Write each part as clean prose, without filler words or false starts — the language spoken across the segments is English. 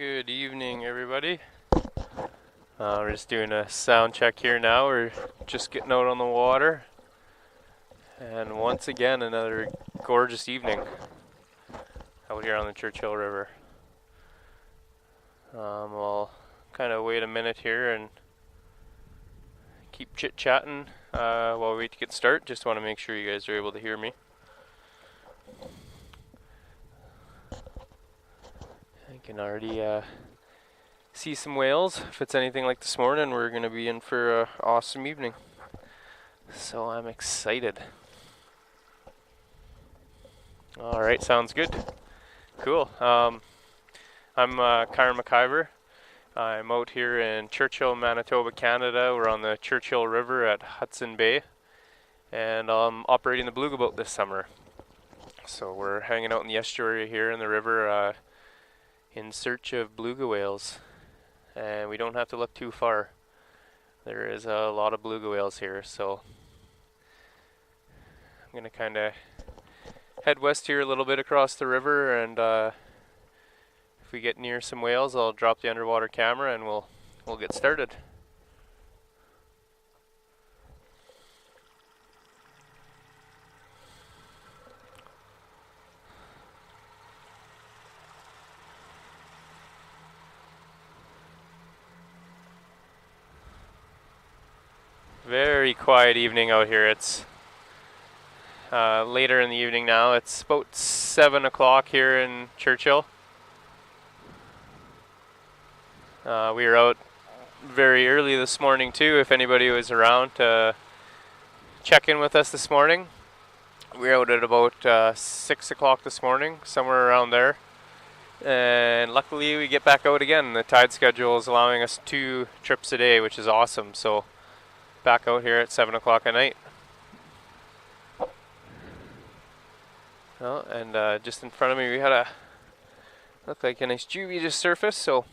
Good evening, everybody. We're just doing a sound check here now. We're just getting out on the water. And once again, another gorgeous evening out here on the Churchill River. We'll kind of wait a minute here and keep chit-chatting while we wait to get started. Just want to make sure you guys are able to hear me. I can already see some whales. If it's anything like this morning, we're going to be in for an awesome evening. So I'm excited. Alright, sounds good. Cool. I'm Kyron McIver. I'm out here in Churchill, Manitoba, Canada. We're on the Churchill River at Hudson Bay. And I'm operating the beluga boat this summer. So we're hanging out in the estuary here in the river in search of beluga whales. And we don't have to look too far. There is a lot of beluga whales here, so I'm going to kind of head west here a little bit across the river, and if we get near some whales, I'll drop the underwater camera and we'll get started. Very quiet evening out here. It's later in the evening now. It's about 7 o'clock here in Churchill. We were out very early this morning too, if anybody was around to check in with us this morning. We were out at about 6 o'clock this morning, somewhere around there. And luckily we get back out again. The tide schedule is allowing us 2 trips a day, which is awesome. So back out here at 7 o'clock at night. Oh, and just in front of me we had looked like a nice juvie just surfaced, so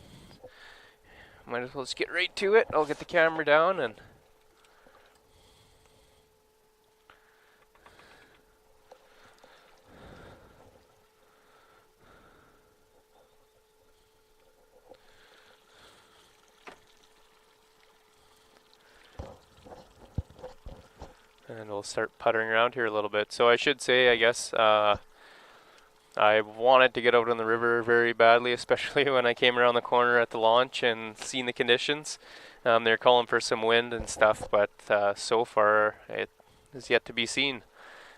might as well just get right to it. I'll get the camera down and we'll start puttering around here a little bit. So I should say, I guess, I wanted to get out on the river very badly, especially when I came around the corner at the launch and seen the conditions. They're calling for some wind and stuff, but so far it is yet to be seen.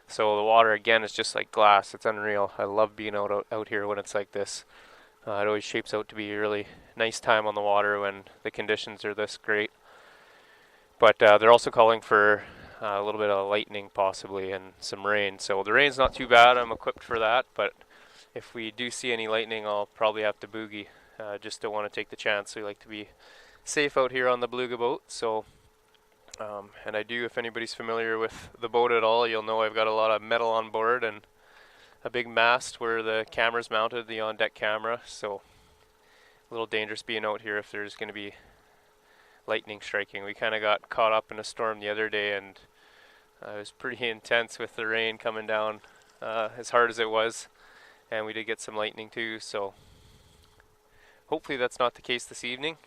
So the water again is just like glass. It's unreal. I love being out here when it's like this. It always shapes out to be a really nice time on the water when the conditions are this great. But they're also calling for a little bit of lightning possibly and some rain. So the rain's not too bad. I'm equipped for that. But if we do see any lightning, I'll probably have to boogie. Just don't want to take the chance. We like to be safe out here on the beluga boat. So, and I do, if anybody's familiar with the boat at all, you'll know I've got a lot of metal on board and a big mast where the camera's mounted, the on-deck camera. So a little dangerous being out here if there's going to be lightning striking. We kind of got caught up in a storm the other day, and it was pretty intense with the rain coming down as hard as it was, and we did get some lightning too, so hopefully that's not the case this evening.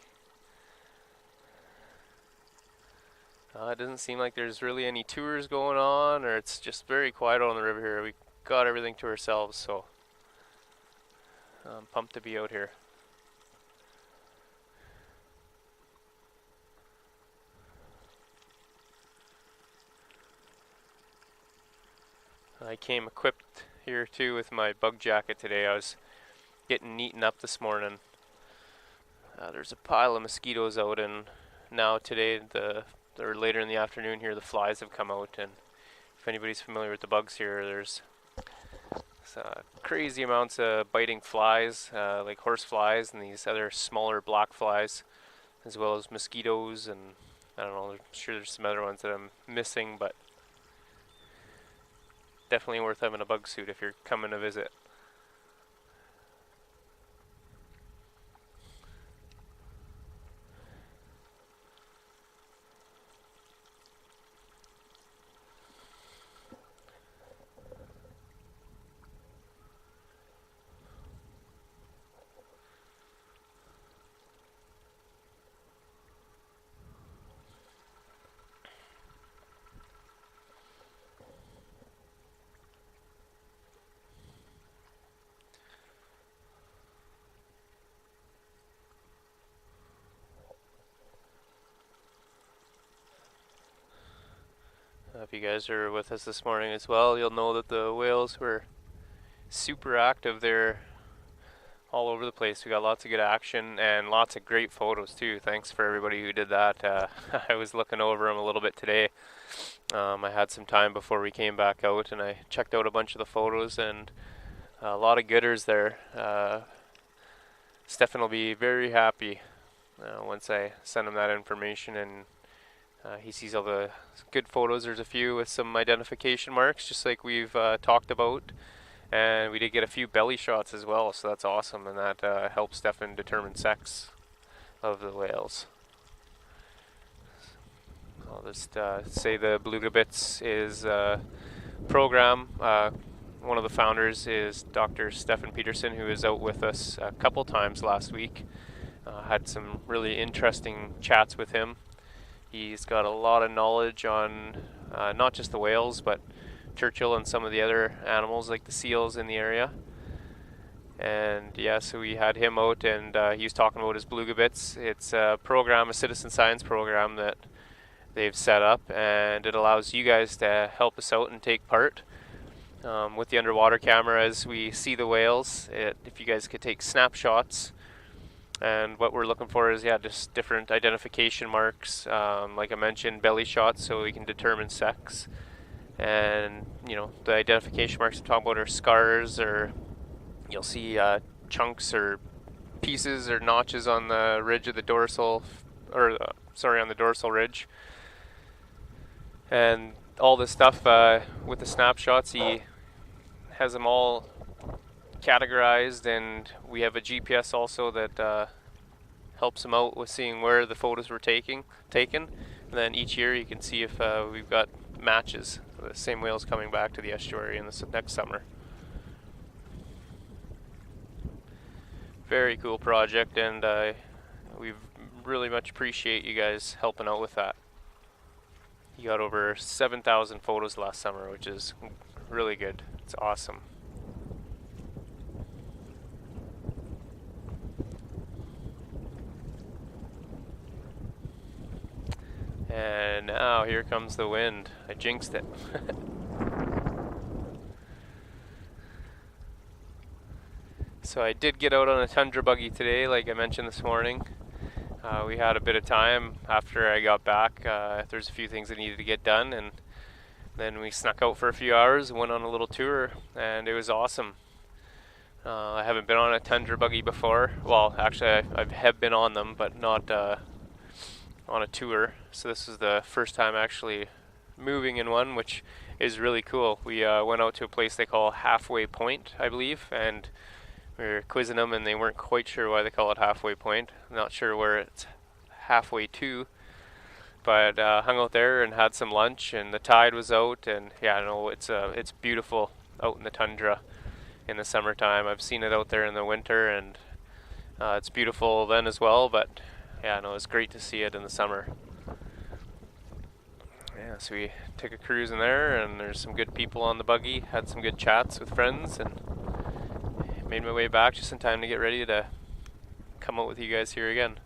It doesn't seem like there's really any tours going on, or it's just very quiet on the river here. We got everything to ourselves, so I'm pumped to be out here. I came equipped here too with my bug jacket today. I was getting neaten up this morning. There's a pile of mosquitoes out, and now today, or later in the afternoon here, the flies have come out. And if anybody's familiar with the bugs here, there's crazy amounts of biting flies, like horse flies and these other smaller black flies, as well as mosquitoes, and I don't know, I'm sure there's some other ones that I'm missing, but definitely worth having a bug suit if you're coming to visit. If you guys are with us this morning as well, you'll know that the whales were super active. They're all over the place. We got lots of good action and lots of great photos too. Thanks for everybody who did that. I was looking over them a little bit today. I had some time before we came back out, and I checked out a bunch of the photos, and a lot of gooders there. Stefan will be very happy once I send him that information, and he sees all the good photos. There's a few with some identification marks, just like we've talked about. And we did get a few belly shots as well, so that's awesome, and that helps Stefan determine sex of the whales. I'll just say the Beluga Bits is a program. One of the founders is Dr. Stefan Peterson, who was out with us a couple times last week. Had some really interesting chats with him. He's got a lot of knowledge on not just the whales, but Churchill and some of the other animals like the seals in the area. And yeah, so we had him out, and he was talking about his Beluga Bits. It's a program, a citizen science program that they've set up, and it allows you guys to help us out and take part with the underwater camera as we see the whales. If you guys could take snapshots, and what we're looking for is just different identification marks, like I mentioned, belly shots, so we can determine sex. And the identification marks I'm talking about are scars, or you'll see chunks or pieces or notches on the ridge of the dorsal, or on the dorsal ridge. And all this stuff with the snapshots, he has them all categorized, and we have a GPS also that helps him out with seeing where the photos were taken. And then each year you can see if we've got matches, the same whales coming back to the estuary in the next summer. Very cool project, and we really much appreciate you guys helping out with that. You got over 7,000 photos last summer, which is really good. It's awesome. And now here comes the wind. I jinxed it. So I did get out on a tundra buggy today, like I mentioned this morning. We had a bit of time after I got back. There's a few things that needed to get done, and then we snuck out for a few hours and went on a little tour, and it was awesome. I haven't been on a tundra buggy before. Well, actually I have been on them, but not on a tour. So this is the first time actually moving in one, which is really cool. We went out to a place they call Halfway Point, I believe, and we were quizzing them, and they weren't quite sure why they call it Halfway Point. Not sure where it's halfway to, but hung out there and had some lunch, and the tide was out, and it's beautiful out in the tundra in the summertime. I've seen it out there in the winter, and it's beautiful then as well, but it's great to see it in the summer. Yeah, so we took a cruise in there, and there's some good people on the buggy, had some good chats with friends, and made my way back just in time to get ready to come out with you guys here again.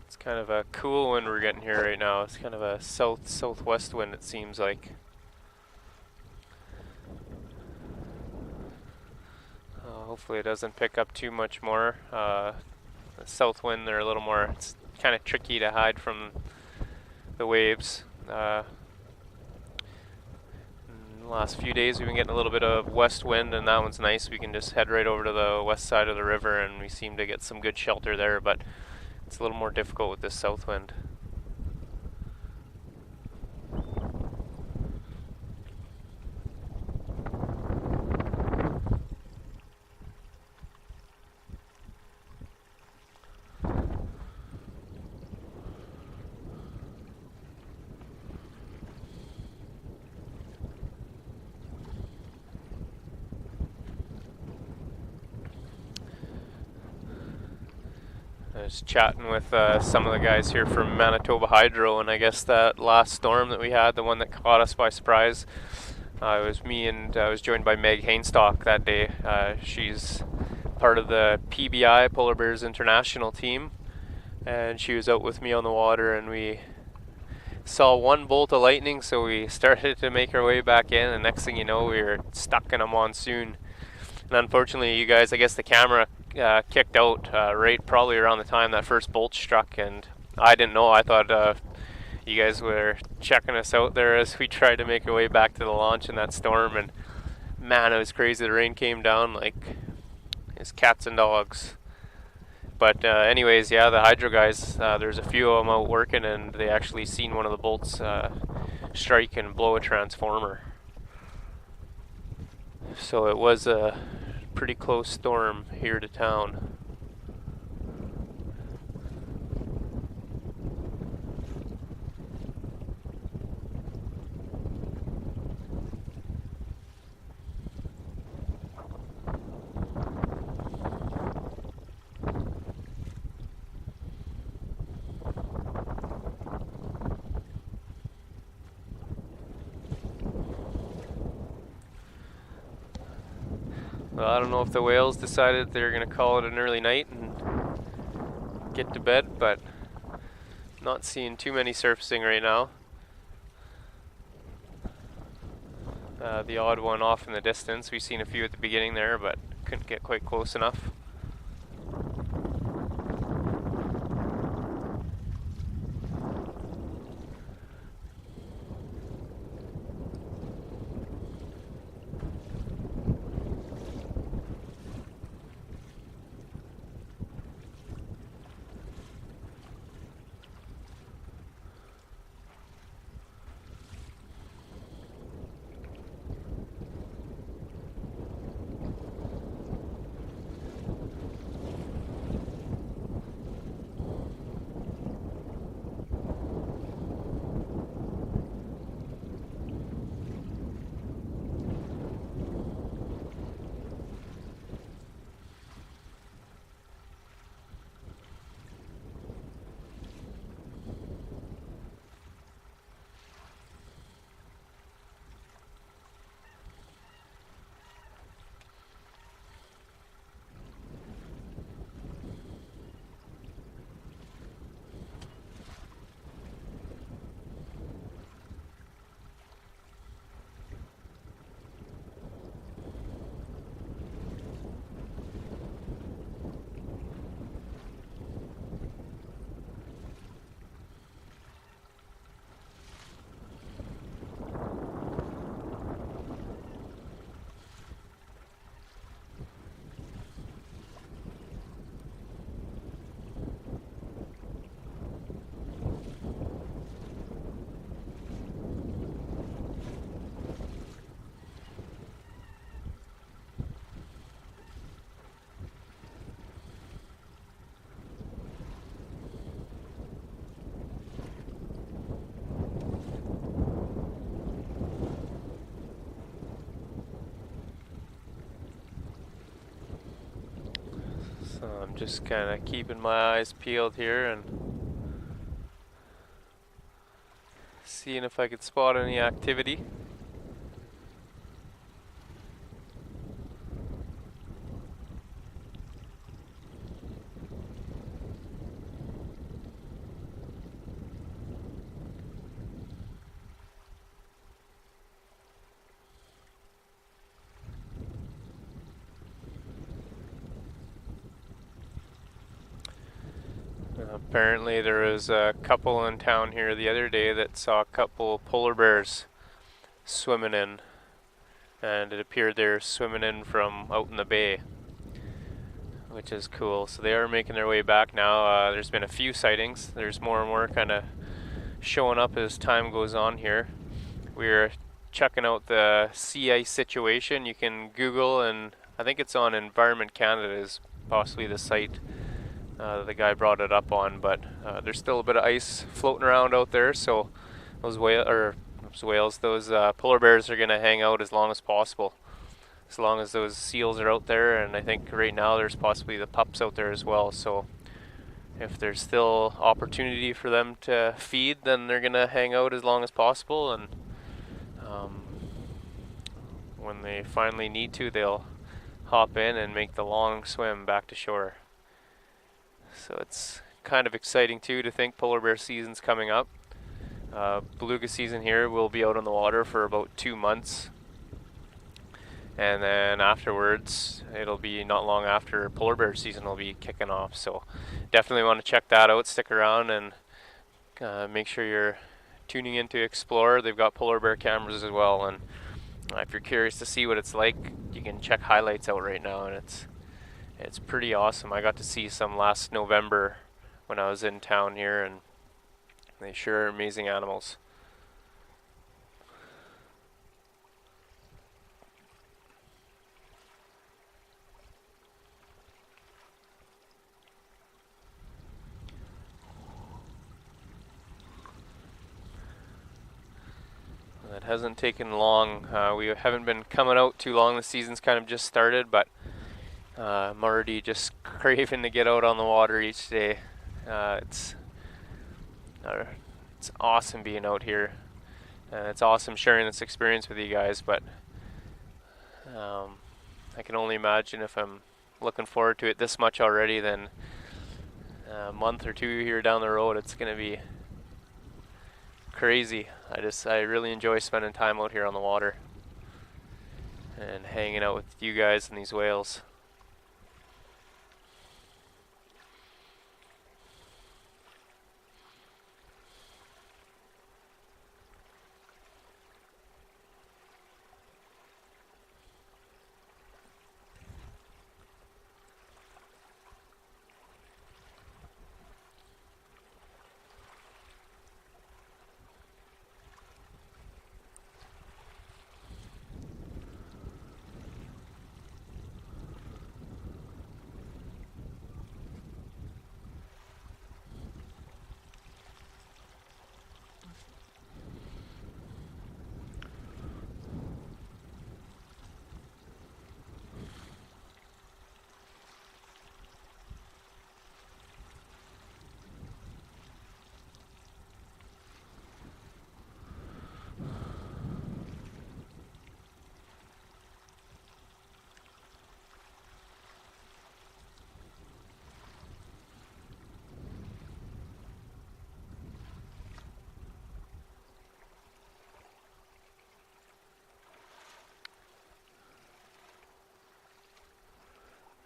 It's kind of a cool wind we're getting here right now. It's kind of a southwest wind, it seems like. Hopefully it doesn't pick up too much more. The south wind, they're a little more, it's kind of tricky to hide from the waves. the last few days we've been getting a little bit of west wind, and that one's nice. We can just head right over to the west side of the river, and we seem to get some good shelter there, but it's a little more difficult with this south wind. I was chatting with some of the guys here from Manitoba Hydro, and I guess that last storm that we had, the one that caught us by surprise, it was me, and I was joined by Meg Hainstock that day. She's part of the PBI, Polar Bears International team, and she was out with me on the water, and we saw one bolt of lightning, so we started to make our way back in, and next thing you know, we were stuck in a monsoon. And unfortunately, you guys, I guess the camera kicked out right probably around the time that first bolt struck, and I didn't know. I thought you guys were checking us out there as we tried to make our way back to the launch in that storm, and man, it was crazy. The rain came down like it's cats and dogs. But anyways, yeah, the hydro guys, there's a few of them out working, and they actually seen one of the bolts strike and blow a transformer. So it was a pretty close storm here to town. Well, I don't know if the whales decided they're going to call it an early night and get to bed, but not seeing too many surfacing right now. The odd one off in the distance. We've seen a few at the beginning there, but couldn't get quite close enough. So I'm just kind of keeping my eyes peeled here and seeing if I could spot any activity. Apparently there was a couple in town here the other day that saw a couple polar bears swimming in. and it appeared they're swimming in from out in the bay, which is cool. So they are making their way back now. There's been a few sightings. There's more and more kind of showing up as time goes on here. We're checking out the sea ice situation. You can Google, and I think it's on Environment Canada is possibly the site the guy brought it up on, but there's still a bit of ice floating around out there, so those polar bears are going to hang out as long as possible, as long as those seals are out there. And I think right now there's possibly the pups out there as well, so if there's still opportunity for them to feed, then they're going to hang out as long as possible, and when they finally need to, they'll hop in and make the long swim back to shore. So it's kind of exciting too to think polar bear season's coming up. Beluga season here will be out on the water for about 2 months, and then afterwards it'll be not long after polar bear season will be kicking off. So definitely want to check that out, stick around, and make sure you're tuning in to explore. They've got polar bear cameras as well, and if you're curious to see what it's like, you can check highlights out right now, and it's pretty awesome. I got to see some last November when I was in town here, and they sure are amazing animals. It hasn't taken long. We haven't been coming out too long. The season's kind of just started, but I'm already just craving to get out on the water each day. It's awesome being out here, and it's awesome sharing this experience with you guys, but I can only imagine if I'm looking forward to it this much already, then a month or two here down the road, it's going to be crazy. I really enjoy spending time out here on the water and hanging out with you guys and these whales.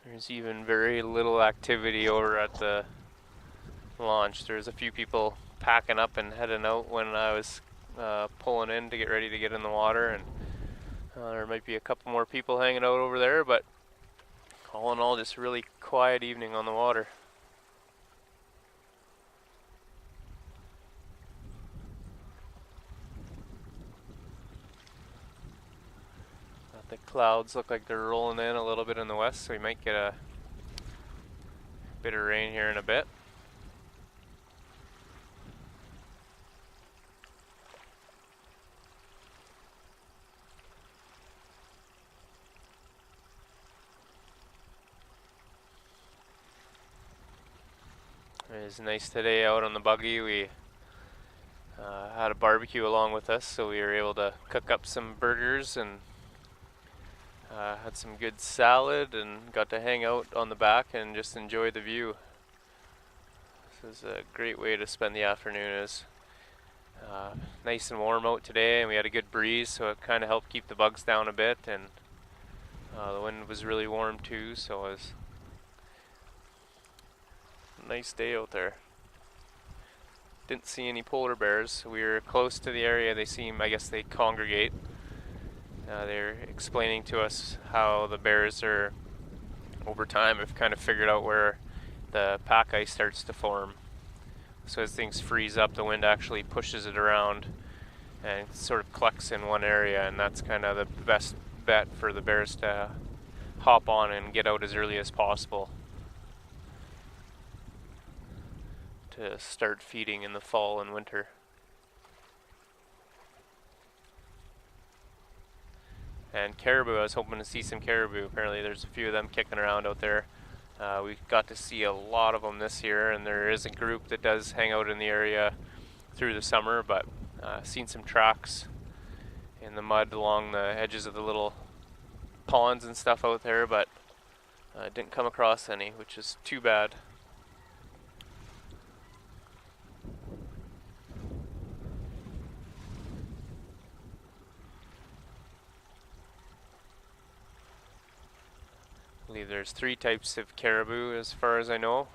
There's even very little activity over at the launch. There's a few people packing up and heading out when I was pulling in to get ready to get in the water, and there might be a couple more people hanging out over there, but all in all, just a really quiet evening on the water. The clouds look like they're rolling in a little bit in the west, so we might get a bit of rain here in a bit. It was nice today out on the buggy. We had a barbecue along with us, so we were able to cook up some burgers and had some good salad, and got to hang out on the back and just enjoy the view. This is a great way to spend the afternoon. Is nice and warm out today, and we had a good breeze, so it kind of helped keep the bugs down a bit, and the wind was really warm too, so it was a nice day out there. Didn't see any polar bears. We were close to the area they seem, I guess they congregate. They're explaining to us how the bears are, over time, have kind of figured out where the pack ice starts to form. So as things freeze up, the wind actually pushes it around and it sort of collects in one area, and that's kind of the best bet for the bears to hop on and get out as early as possible to start feeding in the fall and winter. And caribou, I was hoping to see some caribou. Apparently there's a few of them kicking around out there. We got to see a lot of them this year, and there is a group that does hang out in the area through the summer, but seen some tracks in the mud along the edges of the little ponds and stuff out there, but didn't come across any, which is too bad. I believe there's 3 types of caribou as far as I know.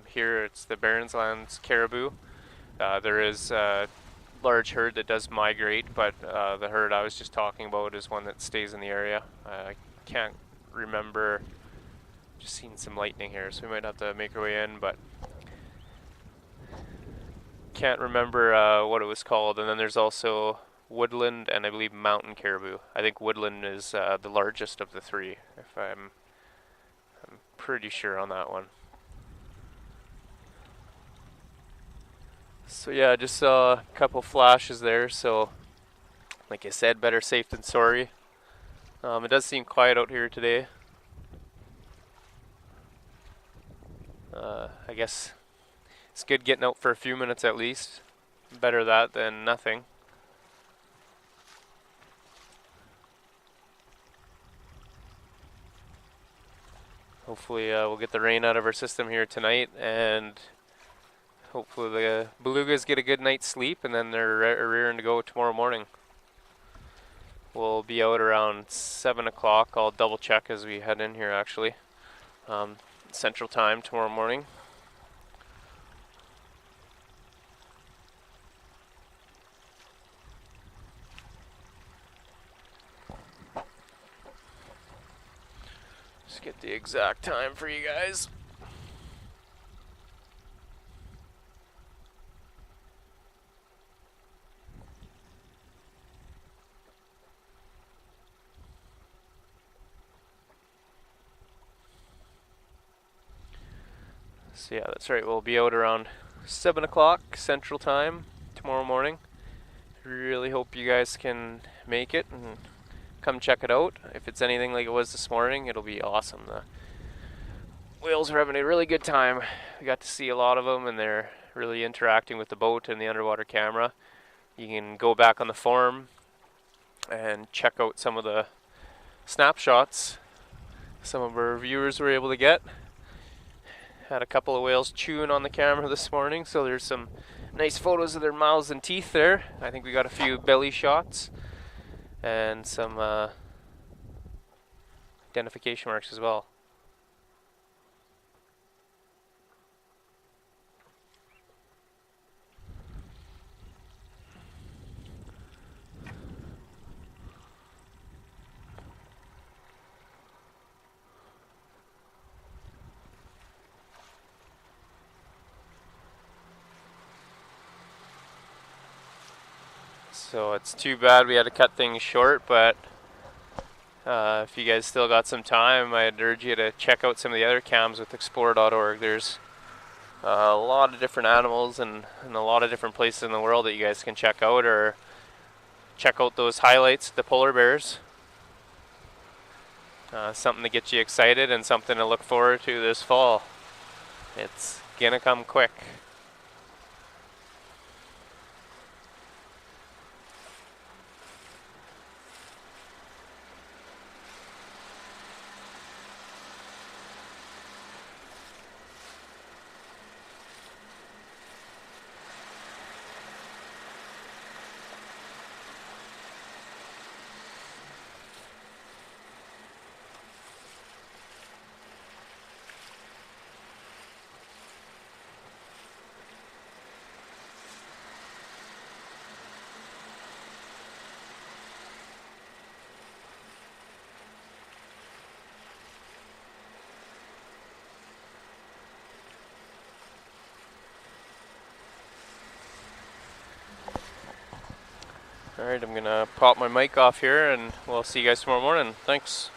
Here it's the Barrens Lands caribou. There is a large herd that does migrate, but the herd I was just talking about is one that stays in the area. I can't remember, just seen some lightning here, so we might have to make our way in, but can't remember what it was called. And then there's also woodland and I believe mountain caribou. I think woodland is the largest of the 3, if I'm pretty sure on that one. So yeah, I just saw a couple flashes there, so like I said, better safe than sorry. It does seem quiet out here today. I guess it's good getting out for a few minutes at least. Better that than nothing. Hopefully we'll get the rain out of our system here tonight, and hopefully the belugas get a good night's sleep, and then they're rearing to go tomorrow morning. We'll be out around 7 o'clock. I'll double check as we head in here actually. Central time tomorrow morning. Just get the exact time for you guys. So yeah, that's right, we'll be out around 7 o'clock Central Time tomorrow morning. Really hope you guys can make it and come check it out. If it's anything like it was this morning, it'll be awesome. The whales are having a really good time. We got to see a lot of them, and they're really interacting with the boat and the underwater camera. You can go back on the forum and check out some of the snapshots some of our viewers were able to get. Had a couple of whales chewing on the camera this morning, so there's some nice photos of their mouths and teeth there. I think we got a few belly shots and some identification marks as well. So it's too bad we had to cut things short, but if you guys still got some time, I'd urge you to check out some of the other cams with explore.org. There's a lot of different animals and a lot of different places in the world that you guys can check out, or check out those highlights, the polar bears. Something to get you excited and something to look forward to this fall. It's gonna come quick. Alright, I'm gonna pop my mic off here and we'll see you guys tomorrow morning. Thanks.